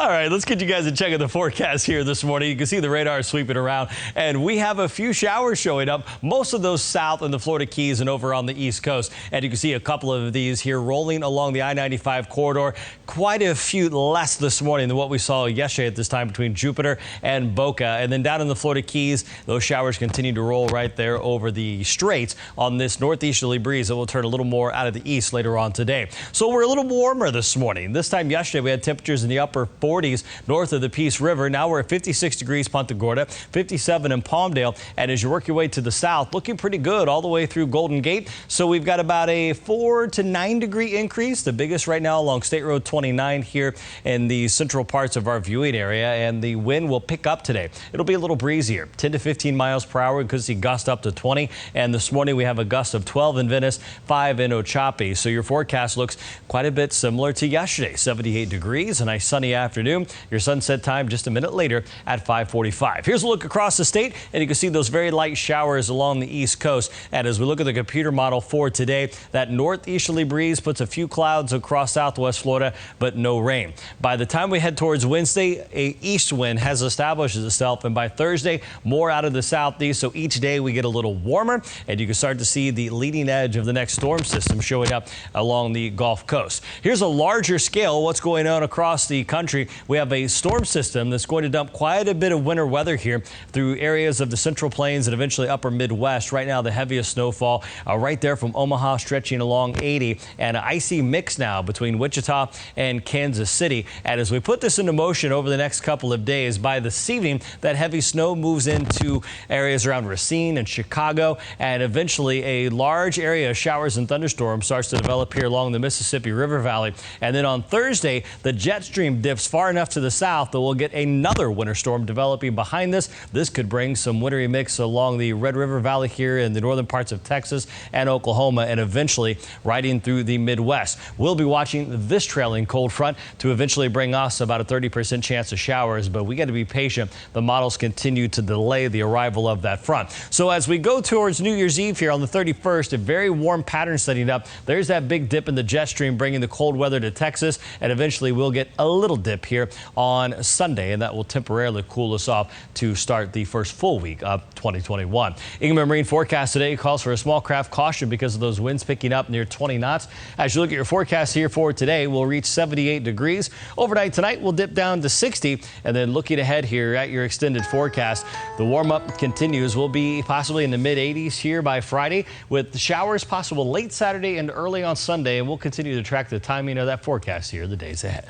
All right, let's get you guys a check of the forecast here this morning. You can see the radar sweeping around, and we have a few showers showing up, most of those south in the Florida Keys and over on the East Coast. And you can see a couple of these here rolling along the I-95 corridor. Quite a few less this morning than what we saw yesterday at this time between Jupiter and Boca. And then down in the Florida Keys, those showers continue to roll right there over the straits on this northeasterly breeze that will turn a little more out of the east later on today. So we're a little warmer this morning. This time yesterday, we had temperatures in the upper 40s north of the Peace River. Now we're at 56 degrees Punta Gorda, 57 in Palmdale. And as you work your way to the south, looking pretty good all the way through Golden Gate. So we've got about a 4 to 9 degree increase, the biggest right now along State Road 29 here in the central parts of our viewing area. And the wind will pick up today. It'll be a little breezier, 10 to 15 miles per hour. We could see gusts up to 20. And this morning we have a gust of 12 in Venice, 5 in Ochapee. So your forecast looks quite a bit similar to yesterday. 78 degrees, a nice sunny afternoon. Your sunset time just a minute later at 5:45. Here's a look across the state, and you can see those very light showers along the East Coast. And as we look at the computer model for today, that northeasterly breeze puts a few clouds across southwest Florida, but no rain. By the time we head towards Wednesday, a east wind has established itself, and by Thursday, more out of the southeast. So each day we get a little warmer, and you can start to see the leading edge of the next storm system showing up along the Gulf Coast. Here's a larger scale what's going on across the country. We have a storm system that's going to dump quite a bit of winter weather here through areas of the Central Plains and eventually upper Midwest. Right now, the heaviest snowfall right there from Omaha stretching along 80, and an icy mix now between Wichita and Kansas City. And as we put this into motion over the next couple of days, by this evening, that heavy snow moves into areas around Racine and Chicago, and eventually a large area of showers and thunderstorms starts to develop here along the Mississippi River Valley. And then on Thursday, the jet stream dips far enough to the south that we'll get another winter storm developing behind this. This could bring some wintry mix along the Red River Valley here in the northern parts of Texas and Oklahoma, and eventually riding through the Midwest. We'll be watching this trailing cold front to eventually bring us about a 30% chance of showers, but we got to be patient. The models continue to delay the arrival of that front. So as we go towards New Year's Eve here on the 31st, a very warm pattern setting up. There's that big dip in the jet stream bringing the cold weather to Texas, and eventually we'll get a little dip here on Sunday, and that will temporarily cool us off to start the first full week of 2021. Ingham Marine forecast today calls for a small craft caution because of those winds picking up near 20 knots. As you look at your forecast here for today, we'll reach 78 degrees. Overnight tonight, we'll dip down to 60, and then looking ahead here at your extended forecast, the warm-up continues. We'll be possibly in the mid-80s here by Friday, with showers possible late Saturday and early on Sunday, and we'll continue to track the timing of that forecast here the days ahead.